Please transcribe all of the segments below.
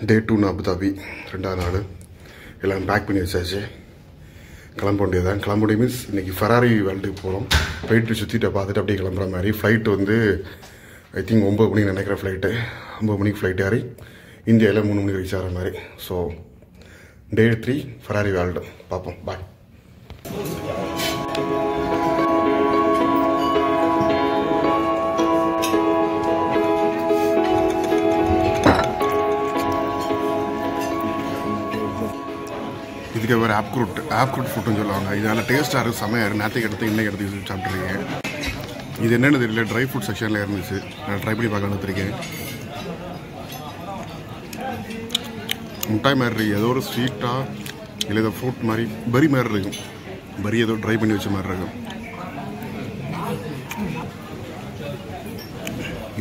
டே 2 Abu Dhabi 2வது நாள் எல்லாம் பேக் பண்ணி வச்சாச்சு. கிளம்ப வேண்டியதான். கிளம்ப முடியும் மீன்ஸ் இன்றைக்கி ஃபெராரி வேர்ல்டுக்கு போகிறோம். போயிட்டு சுற்றிட்டு பார்த்துட்டு அப்படியே கிளம்புற மாதிரி. ஃப்ளைட்டு வந்து ஐ திங்க் 9 மணிக்கு நினைக்கிற ஃப்ளைட்டு. 9 மணிக்கு ஃப்ளைட் ஏறி இந்தியாவில் 3 மணிக்கு ரீச் ஆகிற மாதிரி. ஸோ டே 3 ஃபெராரி வேர்ல்டு பார்ப்போம். பாய். இதுக்கு வேறு ஆப் குரூட் ஃபுட்டுன்னு சொல்லுவாங்க. இது நல்லா டேஸ்ட்டாக இருக்குது, செமையாக இருக்குது. நேற்றுக்கு எடுத்து இன்னைக்கு எடுத்து சாப்பிட்ருக்கேன். இது என்னென்னு தெரியல, ட்ரை ஃப்ரூட் செக்ஷனில் இருந்துச்சு. நான் ட்ரை பண்ணி பார்க்க வந்துருக்கேன். முட்டாய் மாதிரி இருக்குது, ஏதோ ஒரு ஸ்வீட்டாக இல்லை ஏதோ ஃப்ரூட் மாதிரி பரி மாதிரி இருக்கும். பரி ஏதோ ட்ரை பண்ணி வச்ச மாதிரி இருக்கும்.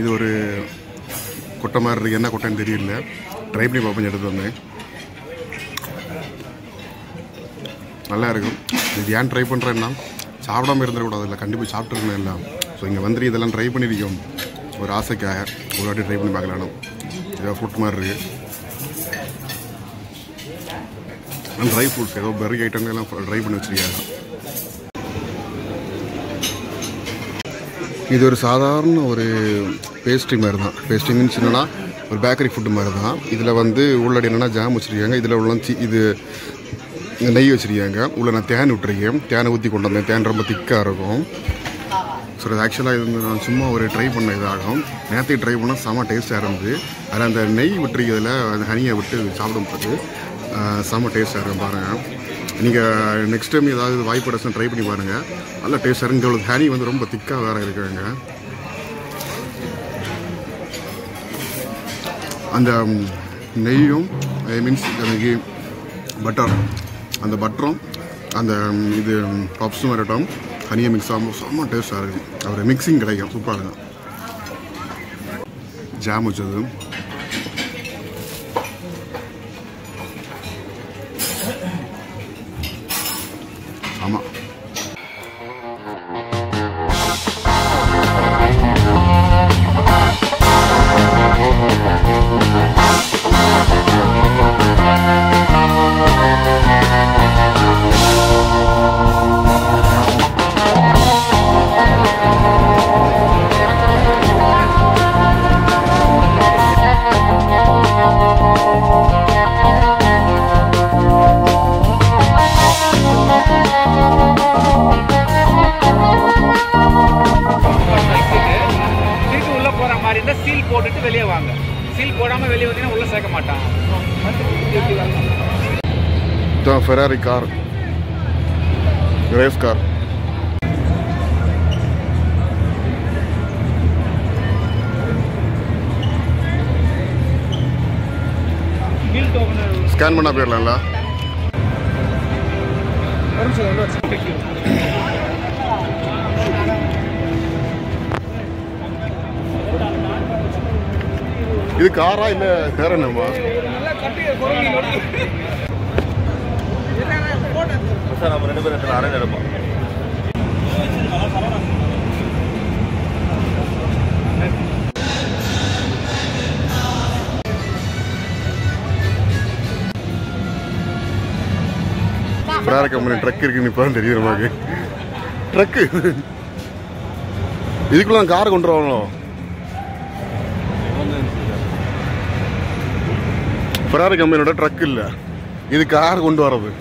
இது ஒரு கொட்டை மாதிரி இருக்குது, என்ன கொட்டைன்னு தெரியல. ட்ரை பண்ணி பார்ப்பேன், எடுத்து வந்தேன். நல்லா இருக்கும். இது ஏன் ட்ரை பண்ணுறேன்னா சாப்பிடாமல் இருந்துடக்கூடாது, இல்லை கண்டிப்பாக சாப்பிட்ருக்கணும் எல்லாம். ஸோ இங்கே வந்துட்டு இதெல்லாம் ட்ரை பண்ணியிருக்கோம் ஒரு ஆசைக்காக. ஒரு வாட்டி ட்ரை பண்ணி பார்க்கலாம். ஏதோ ஃப்ரூட் மாதிரி இருக்குது. ட்ரை ஃப்ரூட்ஸ் ஏதோ பெரி ஐட்டம் எல்லாம் ட்ரை பண்ணி வச்சுருக்காங்க. இது ஒரு சாதாரண ஒரு பேஸ்ட்ரி மாதிரி தான். பேஸ்ட்ரி மீன்ஸ் என்னென்னா ஒரு பேக்கரி ஃபுட்டு மாதிரி தான். இதில் வந்து உள்ளடி என்னென்னா ஜாம் வச்சுருக்காங்க. இதில் உள்ள இது நெய் வச்சுருக்காங்க. உள்ள நான் தேன் விட்டுருக்கேன். தேனை ஊற்றி கொண்டு வந்தேன். தேன் ரொம்ப திக்காக இருக்கும். ஸோ இது ஆக்சுவலாக இது நான் சும்மா ஒரு ட்ரை பண்ண இதாகும். நேரத்துக்கு ட்ரை பண்ணால் செம்ம டேஸ்ட்டாக இருந்தது. அதில் அந்த நெய் விட்டுருக்கிறதுல அந்த ஹனியை விட்டு சாப்பிடும்போது செம்ம டேஸ்ட்டாக இருக்கும். பாருங்கள், நீங்கள் நெக்ஸ்ட் டைம் ஏதாவது வாய்ப்பு கிடச்சுன்னா ட்ரை பண்ணி பாருங்கள். நல்லா டேஸ்ட்டாக இருக்குது. இங்கே ஹனி வந்து ரொம்ப திக்காக வேறு இருக்காங்க. அந்த நெய்யும் மீன்ஸ் எனக்கு பட்டர், அந்த பட்டரும் அந்த இது பப்ஸும் வரட்டும் ஹனியை மிக்ஸ் ஆகும். செம்ம டேஸ்ட்டாக இருக்கும். அவர் மிக்சிங் கிடைக்கும், சூப்பராக இருக்கும். ஜாம் வச்சது ஆமாம். சீல் போட்டுட்டு வெளியே வாங்க. சீல் போடாம வெளியே வந்தீங்கன்னா உள்ள சேர்க்க மாட்டாங்க. Ferrari car, race car. Scan பண்ணா போயிடலாம்ல. இது காரா இல்லை வேற என்னம்மா? சார் நம்ம 2 பேரும் அரேஞ்ச் எடுப்போம். ஃபெராரி கம்பெனி ட்ரக் இருக்குன்னு இப்போ தான் தெரியுற மாதிரி. ட்ரக்கு இதுக்குள்ள நான் காரை கொண்டு வரணும். ஃபெராரி கம்பெனியோட ட்ரக் இல்லை, இது கார் கொண்டு வரது.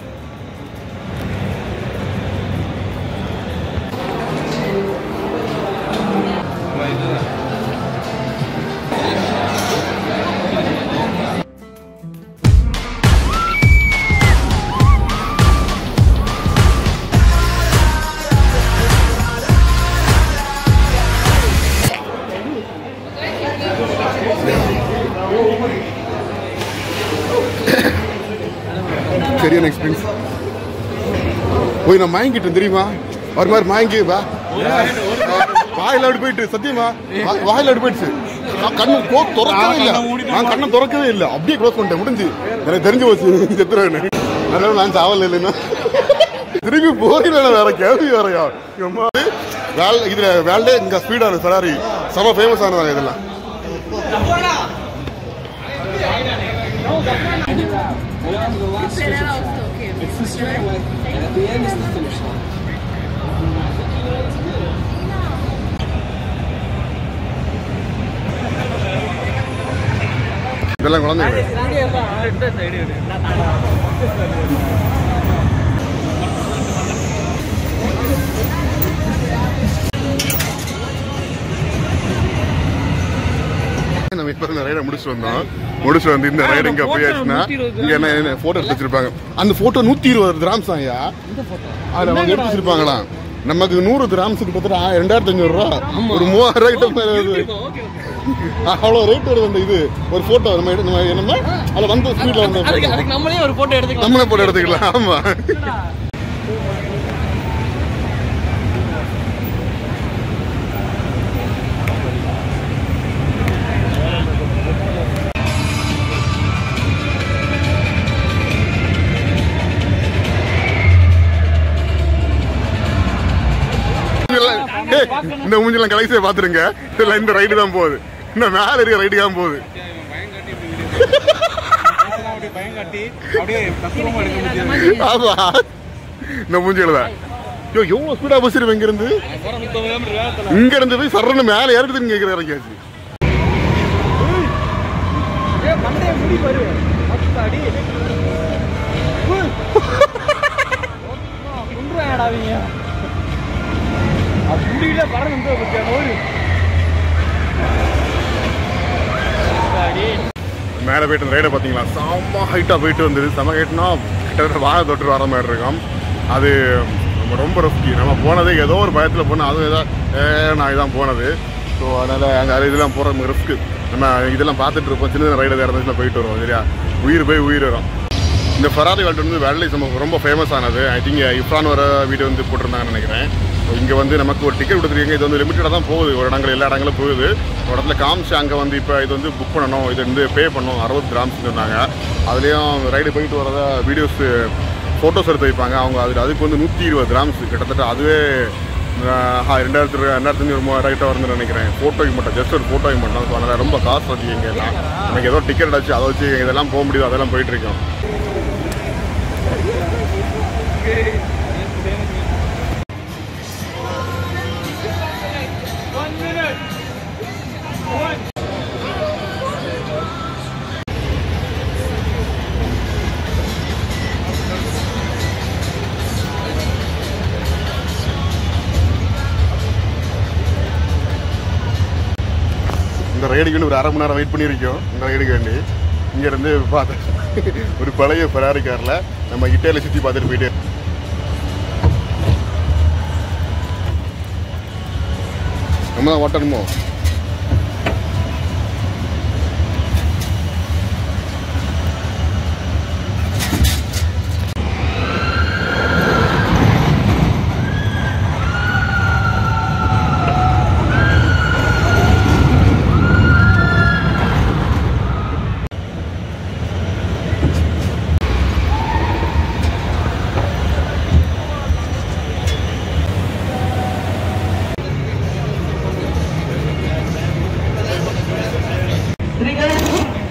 சரியான எக்ஸ்பீரியன்ஸ். போய் நான் வாங்கிட்டேன் தெரியுமா, ஒரு மாதிரி வாங்கி வாயில் அப்படி போயிட்டு, சத்தியமா வாயில் அப்படி போயிடுச்சு. கண்ணு திறக்கவே இல்லை. நான் கண்ணை திறக்கவே இல்லை, அப்படியே க்ளோஸ் பண்ணிட்டேன். முடிஞ்சு எனக்கு தெரிஞ்சு போச்சு செத்துறேன்னு. அதனால நான் சாவல் இல்லைன்னா திரும்பி போகிறேன். வேற கேள்வி வேறையா இதுல வேல்டே இங்க ஸ்பீடா இருக்கு. ஃபெராரி செம ஃபேமஸ் ஆனதாங்க இதெல்லாம். Around the last stretch of track. It's the straightaway, and at the end is the finish line. இதெல்லாம் குழந்தைங்க நம்ம இப்போ இந்த ரைடை முடிச்சுட்டு வந்து இந்த ரைடு இங்கே போயாச்சுன்னா இங்கே என்ன ஃபோட்டோ எடுத்து வச்சிருப்பாங்க. அந்த ஃபோட்டோ 120 கிராம்ஸ் ஐயா. அதில் அவங்க எடுத்து வச்சிருப்பாங்களா. நமக்கு 100 கிராம்ஸுக்கு கிட்டத்தட்ட 2500 ரூபா, ஒரு 3000 கிட்ட வருது. அவ்வளோ ரேட் வருது அந்த இது ஒரு ஃபோட்டோ. நம்ம என்னமா அதில் வந்து ஸ்பீடில் வந்து நம்மளே ஒரு போட்டோ எடுத்துக்கலாம். நம்மளே போட்டோ எடுத்துக்கலாம். ஆமாம். இந்த மூஞ்செல்லாம் கடைசியா பாத்துருங்க. இதெல்லாம் இந்த ரைடு தான் போகுது. இந்த மேல இருக்க ரைடு தான் போகுது. ஆமா இந்த மூஞ்சில தான். ஐயோ எவ்வளவு ஸ்பீடா பஸ் இருக்கு. இங்க இருந்து போய் சரண மேல ஏறிட்டு கேக்குற இறங்கியாச்சு. மேலே போயிட்டு ரைடை பார்த்தீங்களா, செம்ம ஹைட்டாக போயிட்டு வந்தது. செம்ம ஹைட்னா கிட்டத்தட்ட வாழை தொட்டு வர மாதிரி இருக்கும். அது ரொம்ப ரிஸ்கி. நம்ம போனதே ஏதோ ஒரு பயத்தில் போனோம். அதுவும் ஏதோ நான் இதான் போனது. ஸோ அதனால் அங்கே இதெல்லாம் போகிற ரிஸ்க்கு. நம்ம இதெல்லாம் பார்த்துட்டு இருப்போம். சின்ன ரைடு இருந்துச்சுன்னா போயிட்டு வருவோம். சரியா, உயிர் போய் உயிர் வரும். இந்த ஃபெராரி வேர்ல்டு வந்து வேர்ல்ட்லேயே ரொம்ப ஃபேமஸ் ஆனது. ஐ திங்க் இஃப்ரான் வர வீடியோ வந்து போட்டிருந்தாங்கன்னு நினைக்கிறேன். இங்கே வந்து நமக்கு ஒரு டிக்கெட் கொடுத்துருக்கீங்க. இது வந்து லிமிட்டடாக தான் போகுது. ஒரு இடங்கள் எல்லா இடங்களும் போகுது. ஒரு இடத்துல காமிச்சு அங்கே வந்து இப்போ இது வந்து புக் பண்ணணும், இது வந்து பே பண்ணணும் 60 கிராம்ஸ் சொன்னாங்க. அதுலேயும் ரைடு போயிட்டு வரத வீடியோஸ் ஃபோட்டோஸ் எடுத்து வைப்பாங்க அவங்க. அதுக்கு வந்து 120 கிராம்ஸ் கிட்டத்தட்ட. அதுவே 2500 3000 வருதுன்னு நினைக்கிறேன். ஃபோட்டோக்கு மட்டும், ஜஸ்ட் ஒரு ஃபோட்டோக்கு மட்டும். ஸோ அதனால் ரொம்ப காசு வச்சுக்கிங்க. எல்லாம் எனக்கு ஏதோ டிக்கெட் ஆச்சு, அதை வச்சு இதெல்லாம் போக முடியுது. அதெல்லாம் போயிட்டுருக்கோம். இந்த ரைடுக்கு வேண்டி ஒரு அரை மணி நேரம் வெயிட் பண்ணியிருக்கோம். இந்த ரைடுக்கு வேண்டி இங்கேருந்து பார்த்து ஒரு பழைய ஃபெராரி காரில் நம்ம இட்டாலியை சுற்றி பார்த்துட்டு போயிட்டு நம்ம தான் ஓட்டணுமோ.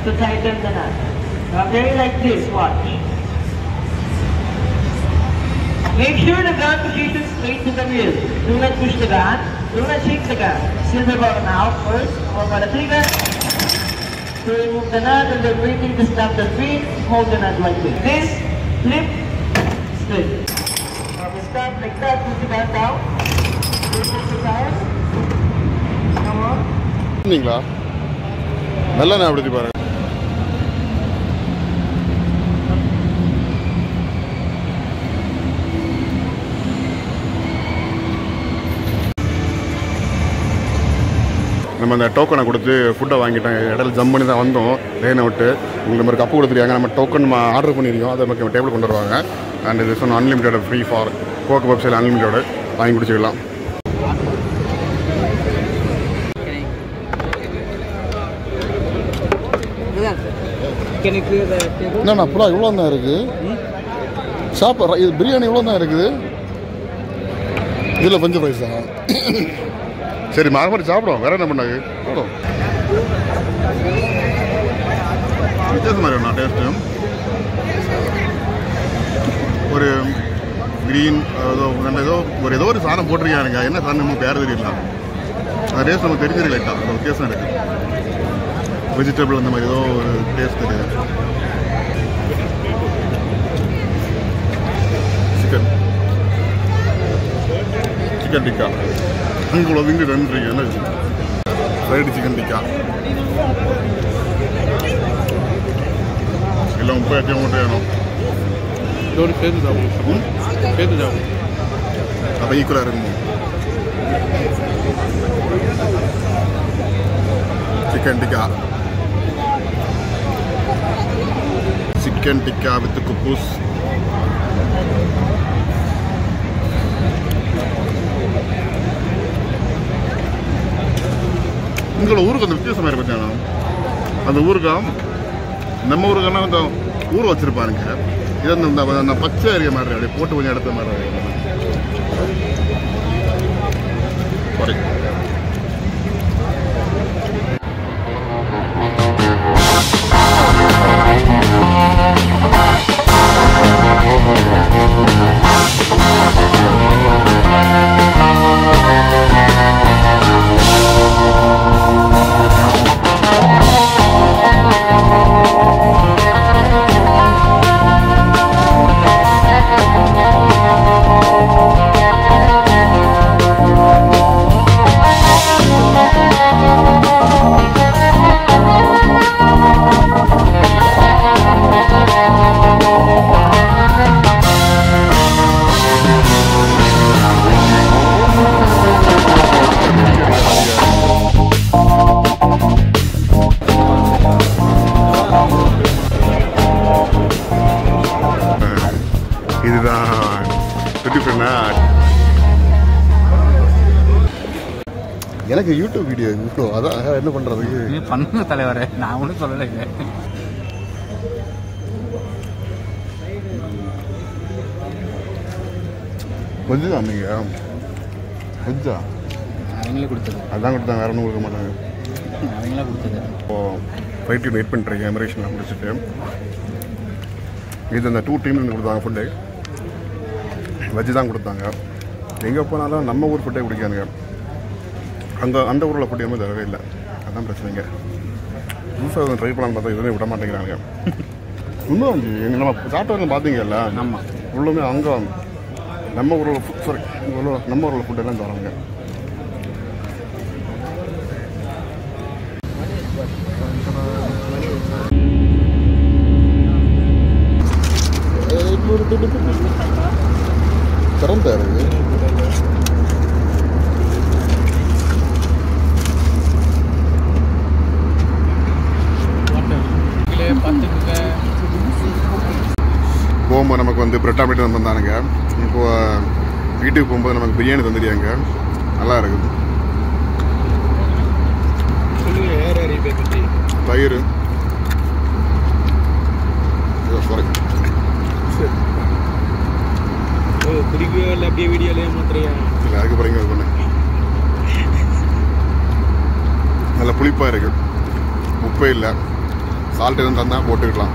To tighten the nut. Okay, like this, watch. Make sure the gun position straight to the wheel. Do not push the gun. Do not shake the gun. Seal the button out first. Hold by the trigger. To remove the nut and then waiting to stop the speed, hold the nut like this. This, flip, split. Now we stop like that, push the gun down. Push the tires. Come on. இல்லைங்களா நல்லா நான் அப்படி பாருங்க. நம்ம அந்த டோக்கனை கொடுத்து ஃபுட்டை வாங்கிட்டோம். இடையில ஜம்ப் பண்ணி தான் வந்தோம் ட்ரெயினை விட்டு. உங்களுக்கு மாதிரி கப்பு கொடுத்துருக்காங்க. நம்ம டோக்கன் ஆர்டர் பண்ணியிருக்கோம். அதை நமக்கு டேபிள் கொண்டு வருவாங்க. அண்ட் இது சொன்ன unlimited free for coke website அன்லிமிட்டோடு வாங்கி குடிச்சிக்கலாம். என்னண்ணா புலா இவ்வளோ தான் இருக்குது. சாப்பிட்ற இது பிரியாணி இவ்வளோ தான் இருக்குது. இதில் பஞ்சு பைசா. சரி மாறி சாப்பிடும். வேற என்ன பண்ணாங்க சாப்பிடும். வித்தியாசம் மாதிரி ஒன்றா டேஸ்ட்டு. ஒரு க்ரீன் ஏதோ ஒரு சாதம் போட்டிருக்கானுங்க. என்ன சாதம் நம்ம பேர் தெரியல. அந்த டேஸ்ட் நமக்கு தெரிஞ்சிருக்கல. அந்த வித்தியாசம் இருக்குது. வெஜிடபிள் அந்த மாதிரி ஏதோ ஒரு டேஸ்ட் தெரியுது. சிக்கன் டிக்கா அங்கே திங்கு ரெண்டு என்ன ஃப்ரைடு சிக்கன் டிக்கா எல்லாம் 30 மூட்டை வேணும். இதோட சேர்த்து சாப்பிடும் அப்போ ஈக்குவலாக இருக்கும். Chicken tikka with kuboos. உங்களோட ஊருக்கு அந்த வித்தியாசமாக இருக்கு பார்த்தீங்கன்னா, அந்த ஊருக்கு நம்ம ஊருக்கான அந்த ஊர் வச்சுருப்பாருங்க. இது அந்த பச்சை ஏரியா மாதிரி அப்படியே போட்டு கொஞ்சம் இடத்த மாதிரி சரி. எனக்கு யூடியூப் வீடியோ இவ்வளோ அதான் என்ன பண்ணுறதுக்கு பண்ணுங்க தலைவரே, நான் ஒன்றும் சொல்லலை. வெஜ்ஜு தான் நீங்கள் வெஜ்ஜா அவங்களே கொடுத்தது. அதான் கொடுத்தாங்க, வேற ஒன்றும் கொடுக்க மாட்டாங்க. அவங்களே கொடுத்தது. இப்போது ஃப்ளைட்டு வெயிட் பண்ணிட்டுருக்கேன். எமிரேஷனில் முடிச்சுட்டு இது அந்த 2 டீம்லேருந்து கொடுத்தாங்க ஃபுட்டு. வெஜ்ஜு தான் கொடுத்தாங்க. எங்கே போனாலும் நம்ம ஊர் ஃபுட்டே பிடிக்காதுங்க. அந்த ஊரில் ஃபுட்டு எதுவும் தரவே இல்லை. அதுதான் பிரச்சனைங்க. புதுசாக ட்ரை பண்ணலான்னு பார்த்தா எதுவுமே விட மாட்டேங்கிறாங்க. இன்னும் எங்கள் நம்ம சாப்பிட்டு பார்த்தீங்கல்ல, ஆமாம், உள்ளுமே அங்கே நம்ம ஊரில் நம்ம ஊரில் ஃபுட்டெல்லாம் தராங்க. திறந்தாரு போகும்போது நமக்கு வந்து பிரெட் ஆம்லேட் தந்தானுங்க. இப்போது வீட்டுக்கு போகும்போது நமக்கு பிரியாணி தந்துடுறாங்க. நல்லா இருக்குது. தயிர் சாரி அப்படியே வீடியோலேயே மாத்திரையா இல்லை, அதுக்கு பிறகு இது பண்ணேன். நல்ல புளிப்பாக இருக்குது. உப்பே இல்லை. சால்ட் எதுவும் தந்தால் போட்டுக்கலாம்.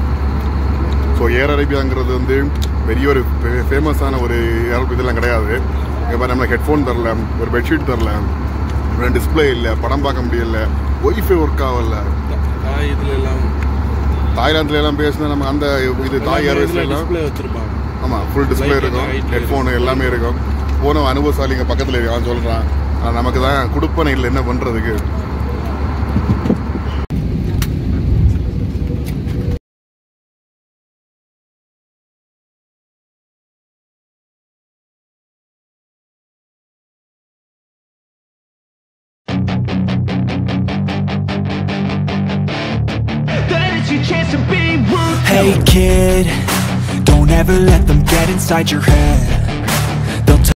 ஸோ ஏர் அரேபியாங்கிறது வந்து பெரிய ஒரு ஃபேமஸான ஒரு இதெல்லாம் கிடையாது. இப்போ நம்ம ஹெட்ஃபோன் தரல, ஒரு பெட்ஷீட் தரல, ஒரு டிஸ்பிளே இல்லை, படம் பார்க்க முடியல, ஒய்ஃபை ஒர்க் ஆகல. தாய்லாந்துல எல்லாம் பேசினா நம்ம அந்த இது தாய் ஏர்வேஸ்ல எல்லாம் வச்சிருப்பாங்க. ஆமாம், ஃபுல் டிஸ்பிளே இருக்கும், ஹெட்ஃபோனு எல்லாமே இருக்கும். போன அனுபவசாலிங்க பக்கத்தில் இருக்கான் சொல்கிறான். நமக்கு தான் கொடுப்பனை இல்லை, என்ன பண்ணுறதுக்கு. Hey kid, don't ever let them get inside your head.